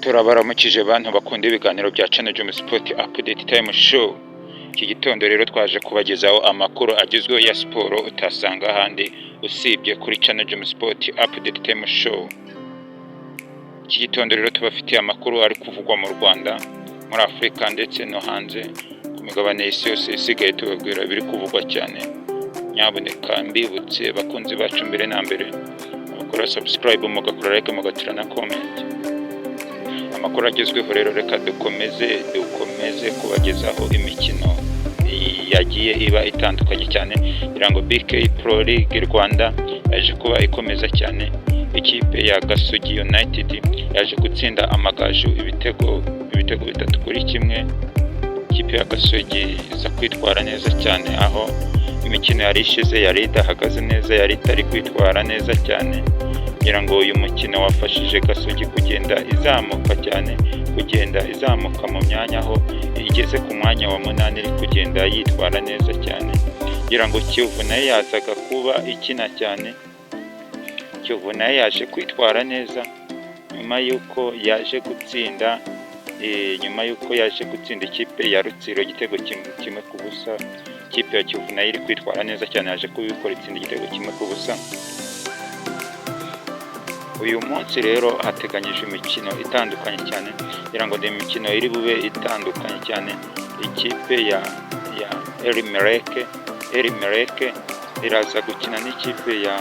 Turabaramukije bantu bakunda ibiganiro bya Channel Jom Sport Update Time Show. Iki gitondo rero twaje kubagezaho amakuru agezweho ya siporo utasanga ahandi usibye kuri Channel Jom Sport Update Time Show. Iki gitondo rero tubafitiye amakuru ari kuvugwa mu Rwanda, muri Afurika ndetse no hanze ku migabane y'isi yose isigaye tubabwira biri kuvugwa cyane. Nyabuneka mbibutse bakunzi bacu mbere na mbere bakora subscribe, mugakora like, mugatira na comment. Amakuru agezweho rero reka dukomeze kubagezaho imikino yagiye iba itandukanye cyane, kugira ngo BK Pro League Rwanda yaje kuba ikomeza cyane. Ikipe ya Gasogi United yaje gutsinda Amagaju ibitego 3-1. Ikipe ya Gasogi iza kwitwara neza cyane, aho imikino yari ishize yari idahagaze neza, yari itari kwitwara neza cyane, kugira ngo uyu mukino wafashije Gasogi kugenda izamuka mu myanya, aho igeze ku mwanya wa 8 iri kugenda yitwara neza cyane, kugira ngo Kiyovu nayo yazaga kuba ikina cyane. Kiyovu nayo yaje kwitwara neza nyuma y'uko yaje gutsinda ikipe ya Rutsiro igitego 1-0. Ikipe ya Kiyovu nayo iri kwitwara neza cyane, yaje kubikora itsinda igitego 1-0. Uyu munsi rero hateganyijwe imikino itandukanye cyane, kugira ngo imikino iri bube itandukanye cyane. Ikipe ya Elimeleke iraza gukina n'ikipe ya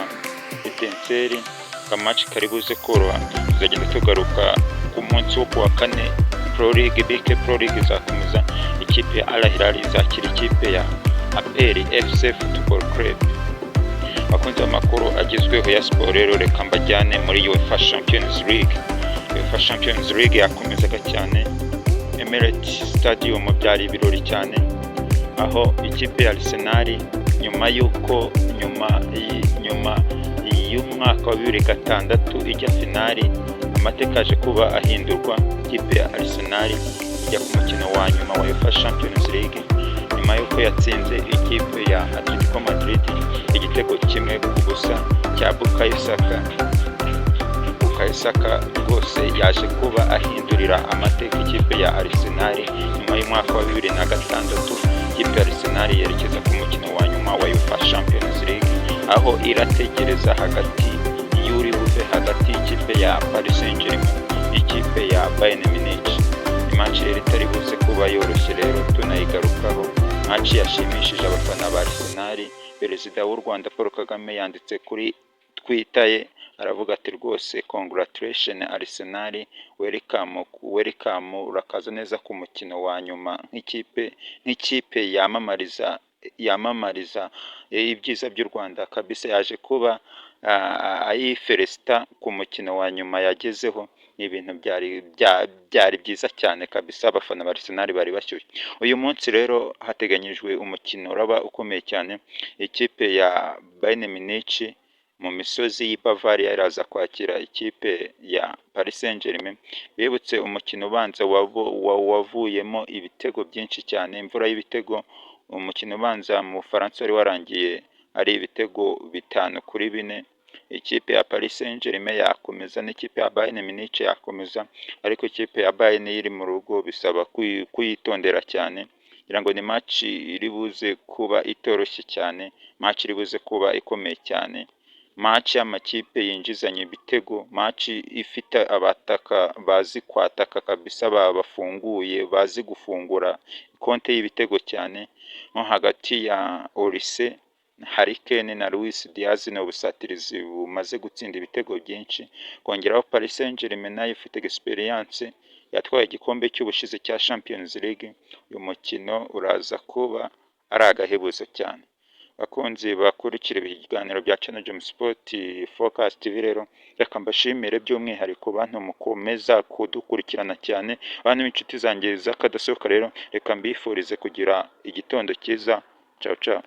Etincelle. Kamaci karibuze koroha, tuzagenda tugaruka ku munsi wo kuwa 4. BK Pro League izakomeza. Ikipe ya Al Hilal izakira ikipe ya APR FC Football Club. Bakunze amakuru agezweho ya siporo rero reka mbajyane muri UEFA Champions League. UEFA Champions League yakomezaga cyane. Emirates Stadium byari ibirori cyane, aho ikipe ya Arsenal nyuma y'umwaka wa 2006 ijya finali, amateka aje kuba ahindurwa. Ikipe ya Arsenal ijya ku mukino wa nyuma wa UEFA Champions League nyuma y'uko yatsinze ikipe ya Atletico Madrid igitego 1-0 cya Bukayo Saka. Rwose yaje kuba ahindurira amateka ikipe ya Arsenal nyuma y'umwaka wa 2006. Ikipe ya Arsenal yerekeza ku mukino wa nyuma wa UEFA Champions League, aho irategereza hagati y'ikipe ya Paris Saint-Germain n'ikipe ya Bayern Munich. Match rero itari buze kuba yoroshye, rero tunayigarukaho. Match yashimishije abafana ba Arsenal. Perezida w'u Rwanda Paul Kagame yanditse kuri Twitter ye, aravuga ati rwose congratulations Arsenal, welcome, urakaza neza ku mukino wa nyuma nk'ikipe yamamariza ibyiza by'u Rwanda kabisa. Yaje kuba ayifelicita ku mukino wa nyuma yagezeho. Ni ibintu byari byiza cyane kabisa, abafana ba Arsenal bari bashyushye. Uyu munsi rero hateganyijwe umukino uraba ukomeye cyane. Ikipe ya Bayern Munich mu misozi y'i Bavaria iraza kwakira ikipe ya Paris Saint-Germain. Bibutse umukino ubanza wavuyemo ibitego byinshi cyane, imvura y'ibitego. Umukino ubanza mu Bufaransa wari warangiye ari ibitego 5-4. Ikipe ya Paris Saint-Germain yakomeza n'ikipe ya Bayern Munich yakomeza, ariko ikipe ya Bayern iri mu rugo bisaba kuyitondera cyane, kugira ngo ni match iri buze kuba itoroshye cyane, match iri buze kuba ikomeye cyane, match y'amakipe yinjizanye ibitego, match ifite abataka bazi kwataka kabisa, bafunguye bazi gufungura konte y'ibitego cyane, nko hagati ya Olise, Harry Kane na Luis Diaz ni ubusatirizi bumaze gutsinda ibitego byinshi. Kongeraho Paris Saint-Germain nayo ifite experience, yatwaye igikombe cy'ubushize cya Champions League. Uyu mukino uraza kuba ari agahebuzo cyane. Bakunzi bakurikira ibiganiro bya Channel Jom Sport Focus TV, rero reka mbashimire by'umwihariko bantu mukomeza kudukurikirana cyane, abantu b'inshuti zanjye z'akadasohoka. Rero reka mbifurize kugira igitondo cyiza. Ciao ciao.